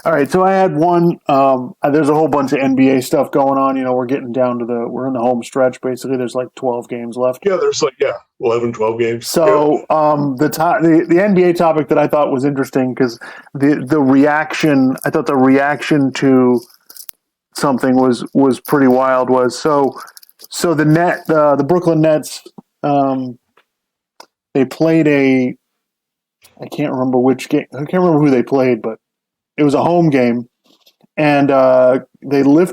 All right, so I had one. There's a whole bunch of NBA stuff going on. We're getting down to we're in the home stretch. Basically, there's like 12 games left. Yeah, there's 11, 12 games. So the NBA topic that I thought was interesting because the reaction, I thought the reaction to something was pretty wild. So the Brooklyn Nets, they played I can't remember which game. I can't remember who they played, but it was a home game, and they haven't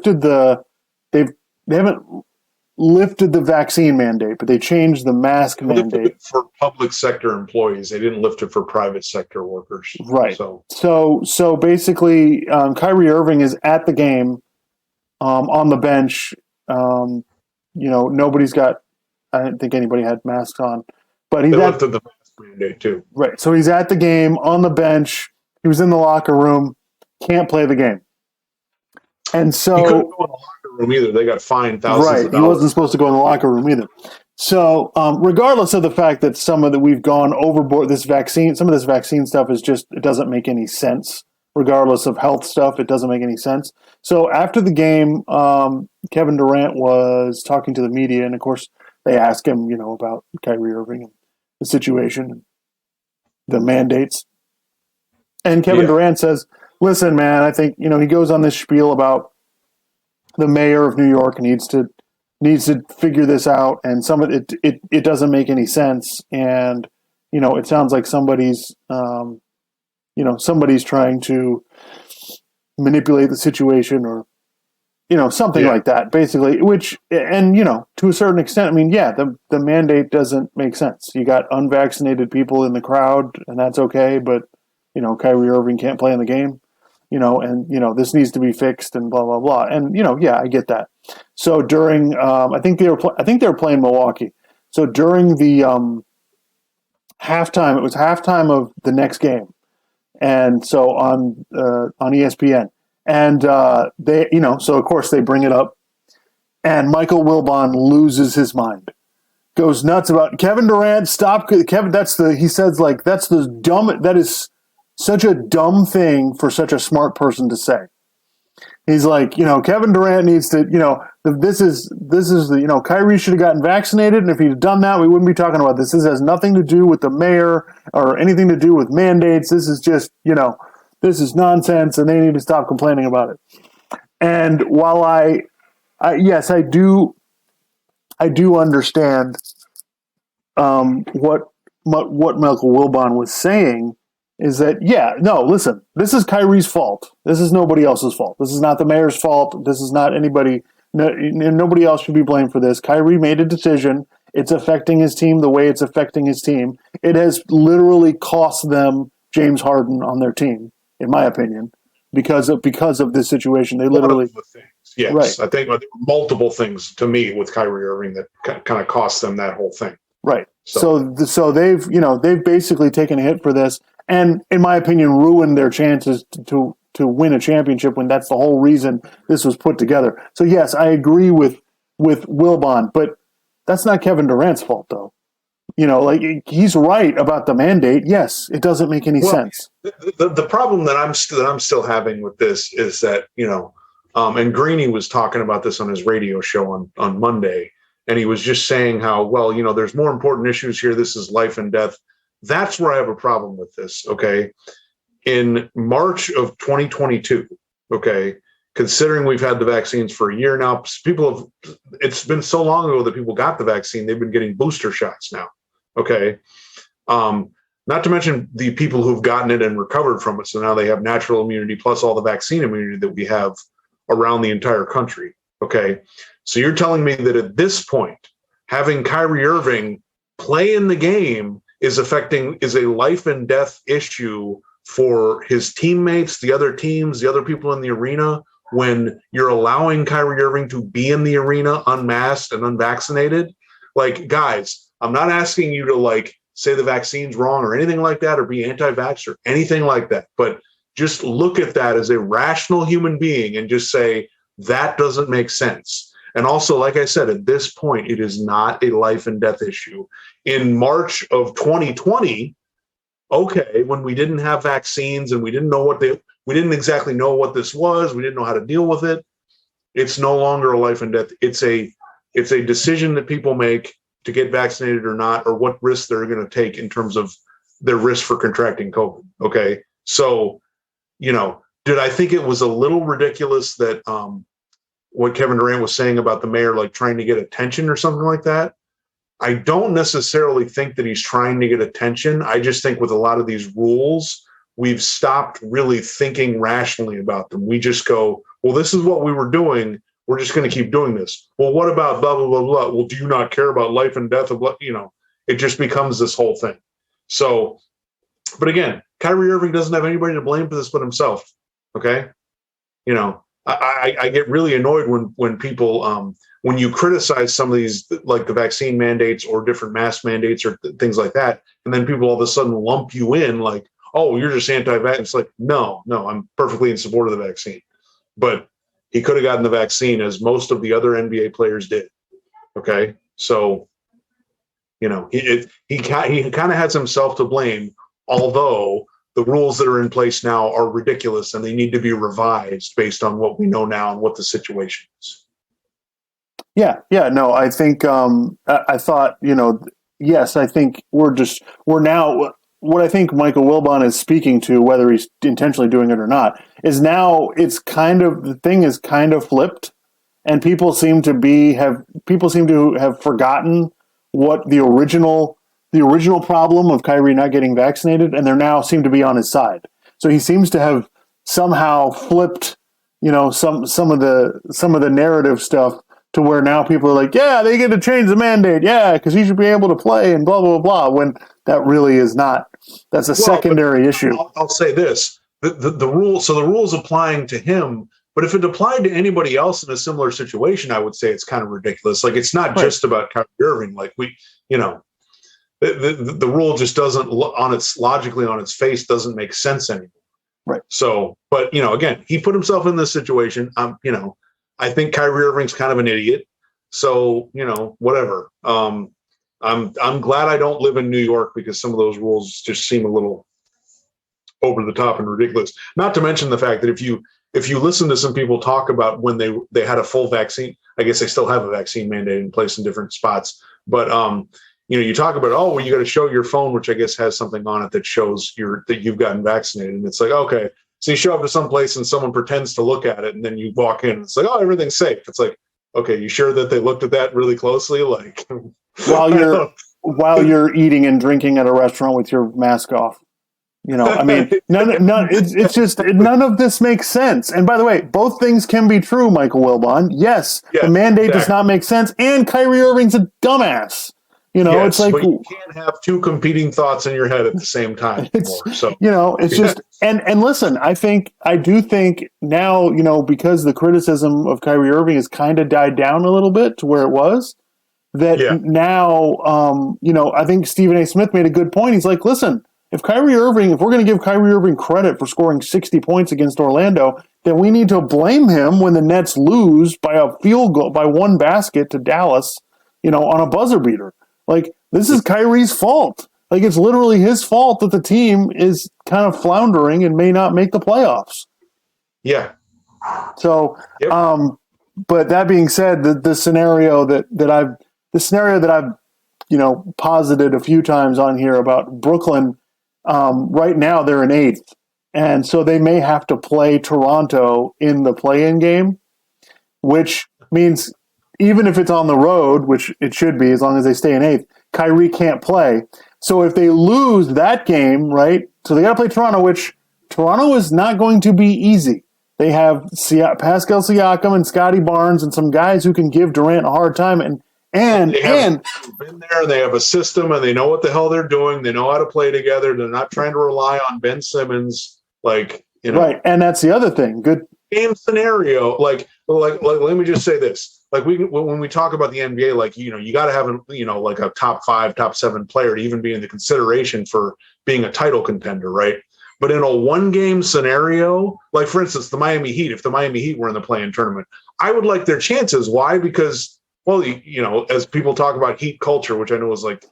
lifted the vaccine mandate, but they changed the mask mandate for public sector employees. They didn't lift it for private sector workers. Right. So basically, Kyrie Irving is at the game, on the bench. Nobody's got. I didn't think anybody had masks on, but he lifted the mask mandate too. Right. So he's at the game on the bench. He was in the locker room. Can't play the game. And so he couldn't go in the locker room either. They got fined thousands of dollars. He wasn't supposed to go in the locker room either. So regardless of the fact that we've gone overboard, some of this vaccine stuff is just, it doesn't make any sense. Regardless of health stuff, it doesn't make any sense. So after the game, Kevin Durant was talking to the media, and of course they asked him, about Kyrie Irving and the situation, the mandates. And Kevin Durant says, listen, man, I think, he goes on this spiel about the mayor of New York needs to figure this out, and some of it doesn't make any sense. And, it sounds like somebody's trying to manipulate the situation or, something like that, basically, which, and, to a certain extent, I mean, the mandate doesn't make sense. You got unvaccinated people in the crowd, and that's okay, but Kyrie Irving can't play in the game, and, this needs to be fixed and blah, blah, blah. And, I get that. So during, I think they were playing Milwaukee. So during the halftime, it was halftime of the next game. And so on ESPN, and so of course they bring it up, and Michael Wilbon loses his mind. Goes nuts about Kevin Durant. Stop, Kevin. He says that is such a dumb thing for such a smart person to say. He's like, Kevin Durant needs to, this is the, Kyrie should have gotten vaccinated. And if he'd done that, we wouldn't be talking about this. This has nothing to do with the mayor or anything to do with mandates. This is just, this is nonsense, and they need to stop complaining about it. And while yes, I do understand what Michael Wilbon was saying is that, listen, this is Kyrie's fault. This is nobody else's fault. This is not the mayor's fault. This is not anybody. Nobody else should be blamed for this. Kyrie made a decision. It's affecting his team the way it's affecting his team. It has literally cost them James Harden on their team, in my opinion, because of this situation. They literally. One of the things. Yes, right. I think there were multiple things to me with Kyrie Irving that kind of cost them that whole thing. Right. So they've basically taken a hit for this, and in my opinion, ruined their chances to win a championship when that's the whole reason this was put together. So yes, I agree with Wilbon, but that's not Kevin Durant's fault, though. He's right about the mandate. Yes, it doesn't make any sense. The problem that I'm still having with this is that and Greeny was talking about this on his radio show on Monday. And he was just saying how, there's more important issues here. This is life and death. That's where I have a problem with this, okay? In March of 2022, okay, considering we've had the vaccines for a year now, it's been so long ago that people got the vaccine, they've been getting booster shots now, okay? Not to mention the people who've gotten it and recovered from it, so now they have natural immunity plus all the vaccine immunity that we have around the entire country, okay? So you're telling me that at this point, having Kyrie Irving play in the game is a life and death issue for his teammates, the other teams, the other people in the arena, when you're allowing Kyrie Irving to be in the arena unmasked and unvaccinated? Like, guys, I'm not asking you to say the vaccine's wrong or anything like that, or be anti-vax or anything like that, but just look at that as a rational human being and just say, that doesn't make sense. And also, like I said, at this point, it is not a life and death issue. In March of 2020, okay, when we didn't have vaccines and we didn't exactly know what this was, we didn't know how to deal with it. It's no longer a life and death. It's a decision that people make to get vaccinated or not, or what risks they're going to take in terms of their risk for contracting COVID. Okay. So, did I think it was a little ridiculous that what Kevin Durant was saying about the mayor, like trying to get attention or something like that? I don't necessarily think that he's trying to get attention. I just think with a lot of these rules, we've stopped really thinking rationally about them. We just go, well, this is what we were doing. We're just going to keep doing this. Well, what about blah, blah, blah, blah? Well, do you not care about life and death of, it just becomes this whole thing. So, but again, Kyrie Irving doesn't have anybody to blame for this but himself. Okay. I get really annoyed when people, when you criticize some of these, like the vaccine mandates or different mask mandates or things like that, and then people all of a sudden lump you in like, oh, you're just anti-vax. It's like, no, I'm perfectly in support of the vaccine. But he could have gotten the vaccine as most of the other NBA players did. Okay. So, he kind of has himself to blame, although the rules that are in place now are ridiculous and they need to be revised based on what we know now and what the situation is. Yeah. No, I think I thought, yes, I think we're now, what I think Michael Wilbon is speaking to, whether he's intentionally doing it or not, is now the thing is kind of flipped, and people seem to have forgotten what the original problem of Kyrie not getting vaccinated, and they now seem to be on his side. So he seems to have somehow flipped, some of the narrative stuff to where now people are like, yeah, they get to change the mandate, yeah, because he should be able to play and blah blah blah. When that really is not. That's a secondary issue. I'll say this: the rules applying to him. But if it applied to anybody else in a similar situation, I would say it's kind of ridiculous. Like, it's not just about Kyrie Irving. Like, the rule just doesn't logically on its face doesn't make sense anymore. Right. So, but again, he put himself in this situation. I think Kyrie Irving's kind of an idiot. So, whatever. I'm glad I don't live in New York because some of those rules just seem a little over the top and ridiculous. Not to mention the fact that if you listen to some people talk about when they had a full vaccine, I guess they still have a vaccine mandate in place in different spots. But you talk about, oh, well, you got to show your phone, which I guess has something on it that shows that you've gotten vaccinated. And it's like, okay, so you show up to some place and someone pretends to look at it, and then you walk in and it's like, oh, everything's safe. It's like, okay, you sure that they looked at that really closely? Like, while you're eating and drinking at a restaurant with your mask off. I mean, it's just none of this makes sense. And by the way, both things can be true, Michael Wilbon. Yes, the mandate does not make sense, and Kyrie Irving's a dumbass. It's like, but you can't have two competing thoughts in your head at the same time. It's just and listen, I do think now, because the criticism of Kyrie Irving has kind of died down a little bit to where it was. Now, I think Stephen A. Smith made a good point. He's like, listen, if we're going to give Kyrie Irving credit for scoring 60 points against Orlando, then we need to blame him when the Nets lose by a field goal, by one basket to Dallas, on a buzzer beater. Like, this is Kyrie's fault. Like, it's literally his fault that the team is kind of floundering and may not make the playoffs. Yeah. So, but that being said, the scenario that I've posited a few times on here about Brooklyn, right now they're in 8th, and so they may have to play Toronto in the play-in game, which means even if it's on the road, which it should be as long as they stay in 8th, Kyrie can't play. So if they lose that game, right, so they got to play Toronto, which Toronto is not going to be easy. They have Pascal Siakam and Scotty Barnes and some guys who can give Durant a hard time, and been there. They have a system, and they know what the hell they're doing. They know how to play together. They're not trying to rely on Ben Simmons, right. And that's the other thing. Good game scenario. Like, let me just say this. Like, when we talk about the NBA, like, you got to have like a top 5, top 7 player to even be in the consideration for being a title contender, right? But in a one-game scenario, like, for instance, the Miami Heat, if the Miami Heat were in the play-in tournament, I would like their chances. Why? Because, well, as people talk about Heat culture, which I know is like,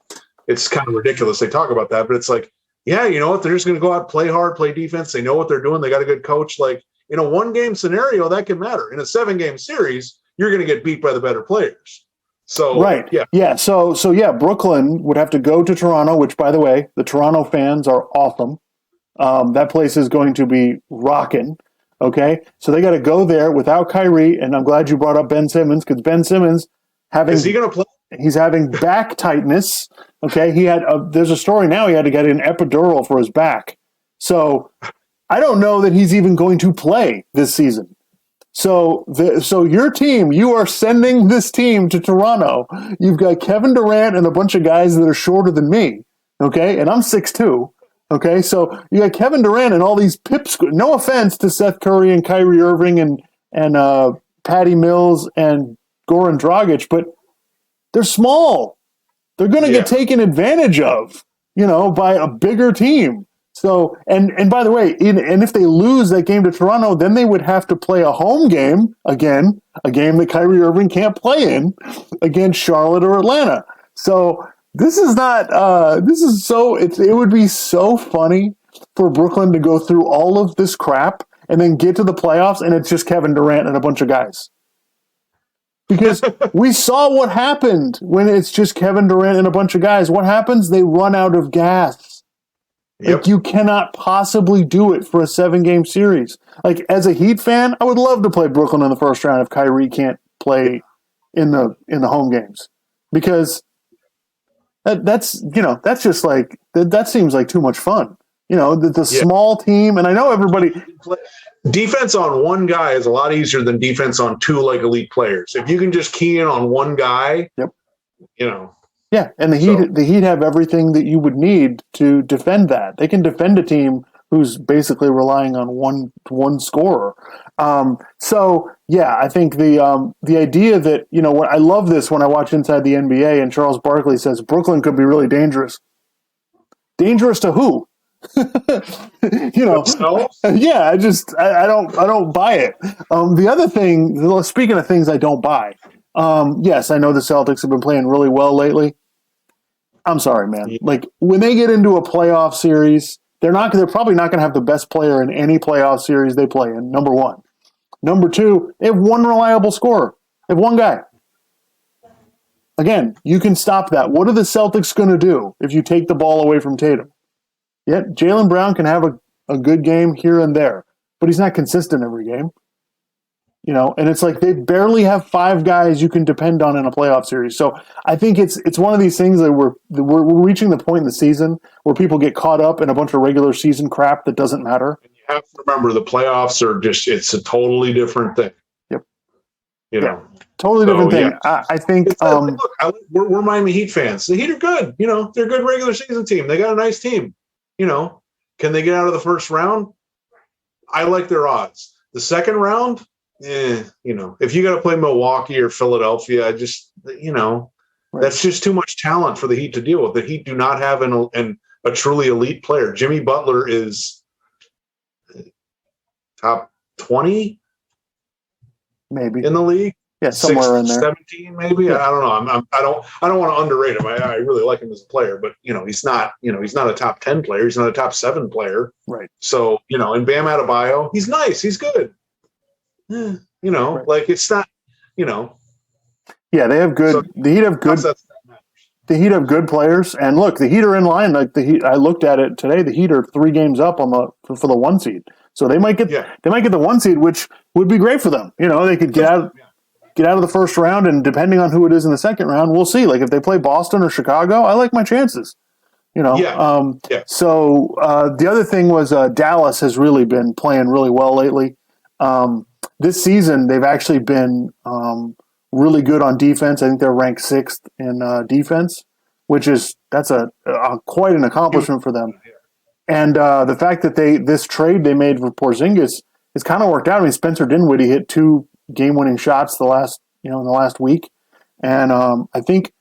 it's kind of ridiculous they talk about that, but it's like, yeah, you know what? They're just going to go out, play hard, play defense. They know what they're doing. They got a good coach. Like in a 1-game scenario, that can matter. In a 7-game series, you're going to get beat by the better players. So Right. Yeah. So yeah, Brooklyn would have to go to Toronto, which, by the way, the Toronto fans are awesome. That place is going to be rocking. Okay. So they got to go there without Kyrie. And I'm glad you brought up Ben Simmons, because Ben Simmons is he going to play? He's having back tightness. Okay. There's a story now. He had to get an epidural for his back. So I don't know that he's even going to play this season. So your team, you are sending this team to Toronto. You've got Kevin Durant and a bunch of guys that are shorter than me, okay? And I'm 6'2", okay? So you got Kevin Durant and all these pips. No offense to Seth Curry and Kyrie Irving and Patty Mills and Goran Dragic, but they're small. They're going to get taken advantage of, by a bigger team. So, and by the way, and if they lose that game to Toronto, then they would have to play a home game again, a game that Kyrie Irving can't play in, against Charlotte or Atlanta. So this is not. It would be so funny for Brooklyn to go through all of this crap and then get to the playoffs, and it's just Kevin Durant and a bunch of guys. Because we saw what happened when it's just Kevin Durant and a bunch of guys. What happens? They run out of gas. Like, you cannot possibly do it for a 7-game series. Like, as a Heat fan, I would love to play Brooklyn in the first round if Kyrie can't play in the home games, because that's just like that seems like too much fun. The small team, and I know everybody. Defense on one guy is a lot easier than defense on 2 like elite players. If you can just key in on one guy, Yeah, and the Heat have everything that you would need to defend that. They can defend a team who's basically relying on one scorer. I think the idea that I love this when I watch Inside the NBA and Charles Barkley says Brooklyn could be really dangerous. Dangerous to who? Yeah, I don't buy it. The other thing, speaking of things I don't buy. Yes, I know the Celtics have been playing really well lately. I'm sorry, man. Like, when they get into a playoff series, they're probably not going to have the best player in any playoff series they play in, number one. Number two, they have one reliable scorer. They have one guy. Again, you can stop that. What are the Celtics going to do if you take the ball away from Tatum? Yeah, Jaylen Brown can have a good game here and there, but he's not consistent every game. And it's like they barely have 5 guys you can depend on in a playoff series. So I think it's one of these things that we're reaching the point in the season where people get caught up in a bunch of regular season crap that doesn't matter. And you have to remember the playoffs are it's a totally different thing. Yep. Totally different thing. Yeah. I think look, we're Miami Heat fans. The Heat are good. They're a good regular season team. They got a nice team. Can they get out of the first round? I like their odds. The second round, if you got to play Milwaukee or Philadelphia, that's just too much talent for the Heat to deal with. The Heat do not have a truly elite player. Jimmy Butler is top 20, maybe in the league. Yeah, somewhere in there. 17, maybe. Yeah. I don't know. I don't want to underrate him. I really like him as a player, but he's not. He's not a top 10 player. He's not a top 7 player. Right. So and Bam Adebayo, he's nice. He's good. Right. Like it's not. Yeah, they have good. So, the Heat have good. The Heat have good players, and look, the Heat are in line. Like the Heat, I looked at it today. The Heat are 3 games up on for the 1 seed, so they might get the 1 seed, which would be great for them. They could get out of the first round, and depending on who it is in the second round, we'll see. Like if they play Boston or Chicago, I like my chances. So the other thing was Dallas has really been playing really well lately. This season, they've actually been really good on defense. I think they're ranked 6th in defense, that's quite an accomplishment for them. And the fact that this trade they made for Porzingis has kind of worked out. I mean, Spencer Dinwiddie hit 2 game-winning shots in the last week, and I think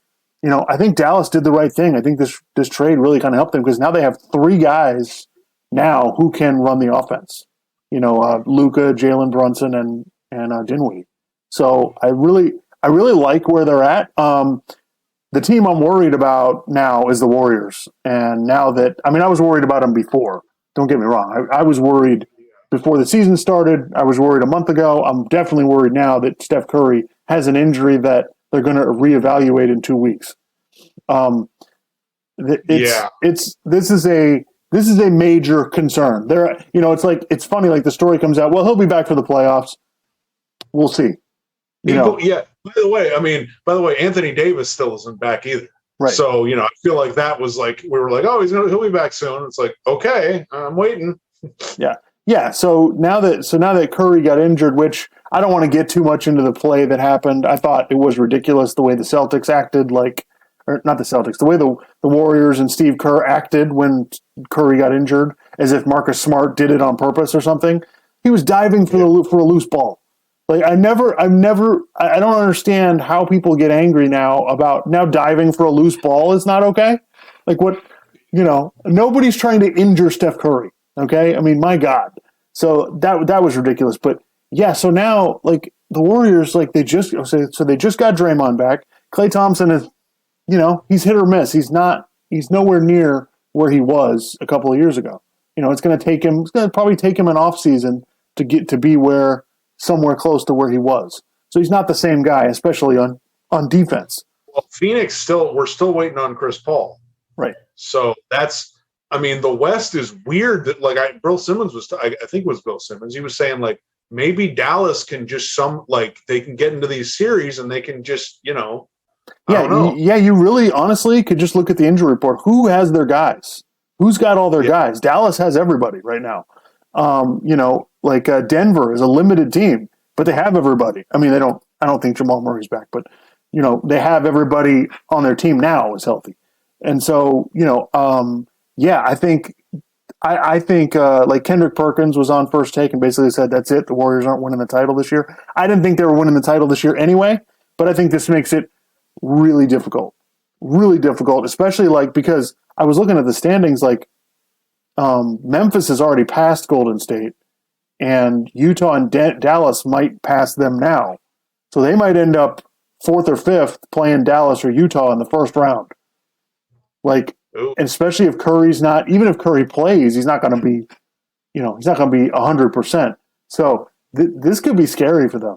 Dallas did the right thing. I think this trade really kind of helped them because now they have 3 guys now who can run the offense. Luka, Jalen Brunson, and Dinwiddie. So I really like where they're at. the team I'm worried about now is the Warriors. And now that, I mean, I was worried about them before. Don't get me wrong. I was worried before the season started. I was worried a month ago. I'm definitely worried now that Steph Curry has an injury that they're going to reevaluate in 2 weeks. This is a major concern. There, it's funny. Like the story comes out. Well, he'll be back for the playoffs. We'll see. Yeah. By the way, Anthony Davis still isn't back either. Right. So, I feel like that was like, we were like, oh, he'll be back soon. It's like, okay, I'm waiting. Yeah. Yeah. So now that Curry got injured, which I don't want to get too much into the play that happened. I thought it was ridiculous the way the Celtics acted, or not the Celtics, the way the Warriors and Steve Kerr acted when Curry got injured, as if Marcus Smart did it on purpose or something. He was diving for a loose ball. Like I don't understand how people get angry now about diving for a loose ball is not okay. Like what, nobody's trying to injure Steph Curry. Okay. I mean, my God. So that was ridiculous. But yeah, so now like the Warriors, like they just got Draymond back. Klay Thompson is, he's hit or miss. He's nowhere near where he was a couple of years ago. It's going to probably take him an off season to get to be somewhere close to where he was. So he's not the same guy, especially on defense. Well, Phoenix we're still waiting on Chris Paul. Right. So the West is weird that Bill Simmons I think it was Bill Simmons. He was saying like maybe Dallas can just they can get into these series and they can just, I don't know. Yeah. You really honestly could just look at the injury report. Who has their guys? Who's got all their guys? Dallas has everybody right now. Denver is a limited team, but they have everybody. I mean, I don't think Jamal Murray's back, but they have everybody on their team now is healthy. And so, I think like Kendrick Perkins was on First Take and basically said, that's it. The Warriors aren't winning the title this year. I didn't think they were winning the title this year anyway, but I think this makes it really difficult, especially because I was looking at the standings, Memphis has already passed Golden State, and Utah and Dallas might pass them now. So they might end up 4th or 5th playing Dallas or Utah in the first round. Especially if Curry's not, even if Curry plays, he's not going to be, he's not going to be 100%. So this could be scary for them.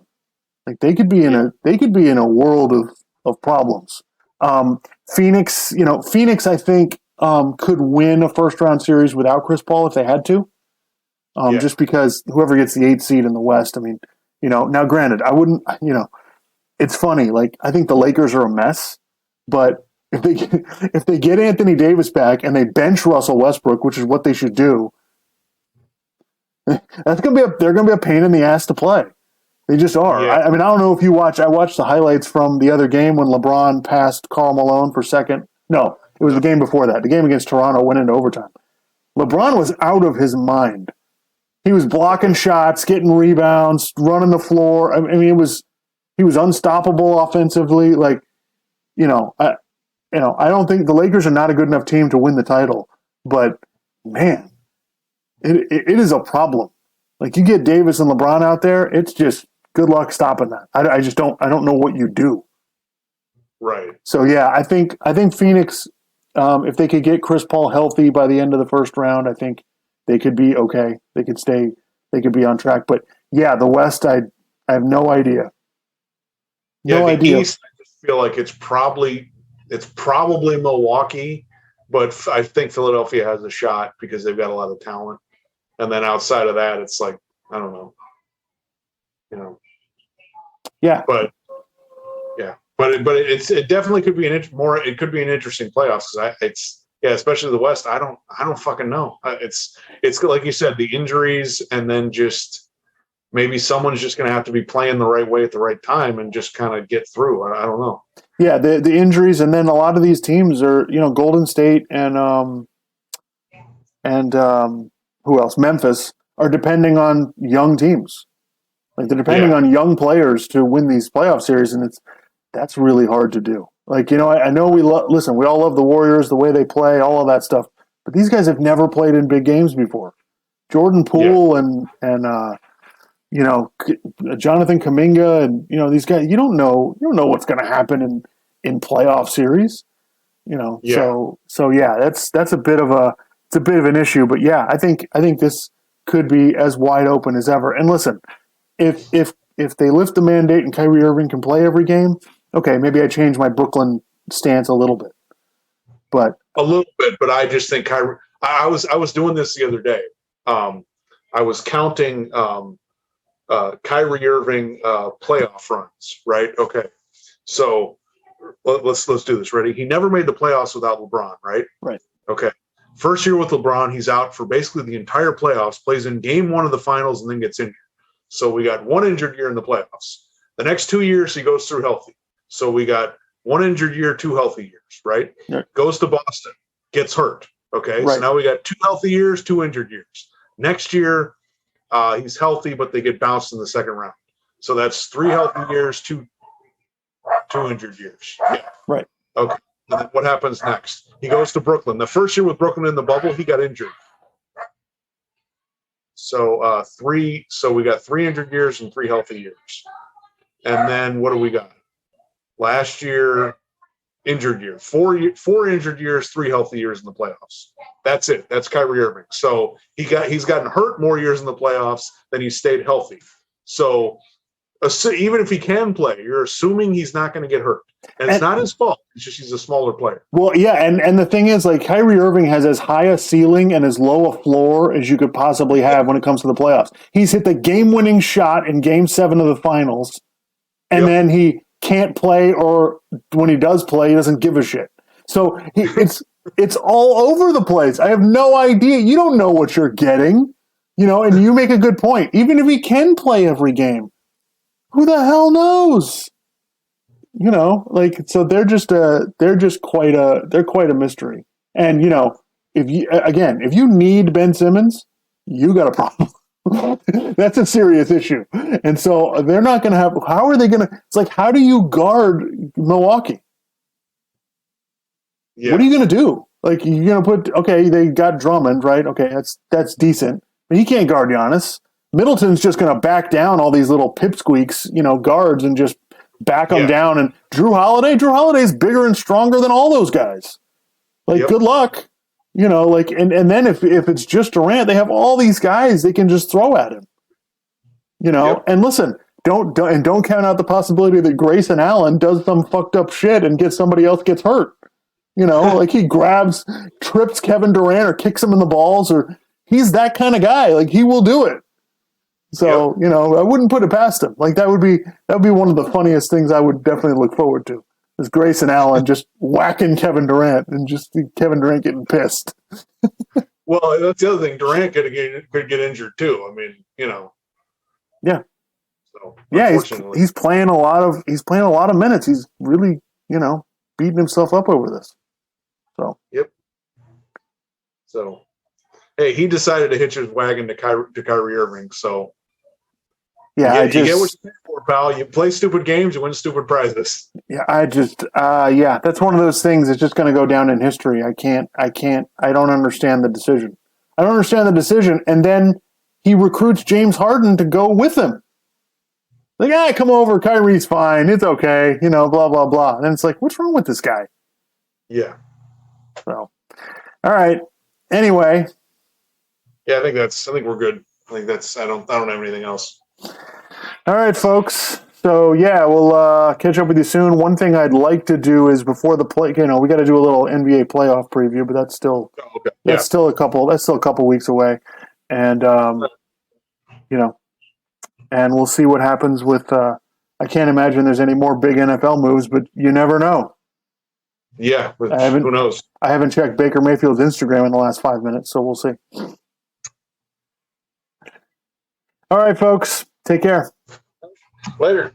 Like they could be in a world of problems. Phoenix, I think could win a first round series without Chris Paul if they had to. Just because whoever gets the 8th seed in the West, I mean, now granted, I wouldn't, it's funny. Like I think the Lakers are a mess, but if they get Anthony Davis back and they bench Russell Westbrook, which is what they should do, they're going to be a pain in the ass to play. They just are. Yeah. I mean, I don't know if you watch. I watched the highlights from the other game when LeBron passed Karl Malone for second. No, it was the game before that. The game against Toronto went into overtime. LeBron was out of his mind. He was blocking shots, getting rebounds, running the floor. I mean, he was unstoppable offensively. I don't think the Lakers are not a good enough team to win the title, but man, it is a problem. Like you get Davis and LeBron out there, it's just good luck stopping that. I don't know what you do. Right. So yeah, I think Phoenix, if they could get Chris Paul healthy by the end of the first round, I think they could be okay. They could be on track. But yeah, the West, I have no idea. No idea. East, I just feel like it's probably Milwaukee, but I think Philadelphia has a shot because they've got a lot of talent. And then outside of that, it's like, I don't know. Yeah. But it definitely could be it could be an interesting playoffs because especially the West. I don't fucking know. It's like you said, the injuries, and then just maybe someone's just going to have to be playing the right way at the right time and just kind of get through. I don't know. Yeah, the injuries, and then a lot of these teams are, Golden State and who else? Memphis are depending on young teams. Like they're depending on young players to win these playoff series, and that's really hard to do. Like, I know we all love the Warriors, the way they play, all of that stuff, but these guys have never played in big games before. Jordan Poole and Jonathan Kuminga and these guys, you don't know what's going to happen in playoff series. Yeah. So yeah, that's a bit of an issue. But yeah, I think this could be as wide open as ever. And listen, if they lift the mandate and Kyrie Irving can play every game, okay, maybe I change my Brooklyn stance a little bit. But a little bit, but I just think Kyrie. I was doing this the other day. I was counting Kyrie Irving playoff runs. Right? Okay. So let's do this. Ready? He never made the playoffs without LeBron. Right? Right. Okay. First year with LeBron, he's out for basically the entire playoffs. Plays in game 1 of the finals and then gets injured. So we got 1 injured year in the playoffs. The next 2 years he goes through healthy. So we got 1 injured year, 2 healthy years, right? Yeah. Goes to Boston, gets hurt. Okay. Right. So now we got 2 healthy years, 2 injured years. Next year, he's healthy, but they get bounced in the second round. So that's 3 healthy years, 2 injured years. Yeah. Right. Okay. And then what happens next? He goes to Brooklyn. The first year with Brooklyn in the bubble, he got injured. So so we got 3 injured years and 3 healthy years. And then what do we got? Last year, injured year. 4 injured years, 3 healthy years in the playoffs. That's it. That's Kyrie Irving. So he's gotten hurt more years in the playoffs than he stayed healthy. So even if he can play, you're assuming he's not going to get hurt. And it's not his fault. It's just he's a smaller player. Well, yeah, and the thing is, like, Kyrie Irving has as high a ceiling and as low a floor as you could possibly have when it comes to the playoffs. He's hit the game-winning shot in Game 7 of the finals, and then he can't play, or when he does play, he doesn't give a shit. So it's all over the place. I have no idea. You don't know what you're getting, and you make a good point. Even if he can play every game, who the hell knows? So they're quite a mystery. And if you need Ben Simmons, you got a problem. That's a serious issue. And so they're not going to have. How are they going to? It's like, how do you guard Milwaukee? Yeah. What are you going to do? Like, you're going to put? Okay, they got Drummond, right? Okay, that's decent, but he can't guard Giannis. Middleton's just going to back down all these little pipsqueaks, guards, and just back them down. And Drew Holiday's bigger and stronger than all those guys. Like, good luck. And then if it's just Durant, they have all these guys they can just throw at him. And listen, don't count out the possibility that Grayson Allen does some fucked up shit and somebody else gets hurt. Like he trips Kevin Durant or kicks him in the balls, or he's that kind of guy. Like, he will do it. So, I wouldn't put it past him. Like, that would be one of the funniest things I would definitely look forward to. Is Grayson Allen just whacking Kevin Durant and just Kevin Durant getting pissed. Well, that's the other thing. Durant could get injured too. I mean, Yeah. So yeah, he's playing a lot of minutes. He's really, beating himself up over this. So. Yep. So, hey, he decided to hitch his wagon to Kyrie Irving. So. Yeah, you get what you pay for, pal. You play stupid games, you win stupid prizes. Yeah, that's one of those things that's just going to go down in history. I don't understand the decision. And then he recruits James Harden to go with him. Like, come over. Kyrie's fine. It's okay. Blah, blah, blah. And it's like, what's wrong with this guy? Yeah. So, all right. Anyway. Yeah, I think we're good. I don't have anything else. All right, folks. So, yeah, we'll catch up with you soon. One thing I'd like to do is before the play, we got to do a little NBA playoff preview, but that's still still a couple weeks away. And, and we'll see what happens with, I can't imagine there's any more big NFL moves, but you never know. Yeah, who knows? I haven't checked Baker Mayfield's Instagram in the last 5 minutes, so we'll see. All right, folks. Take care. Later.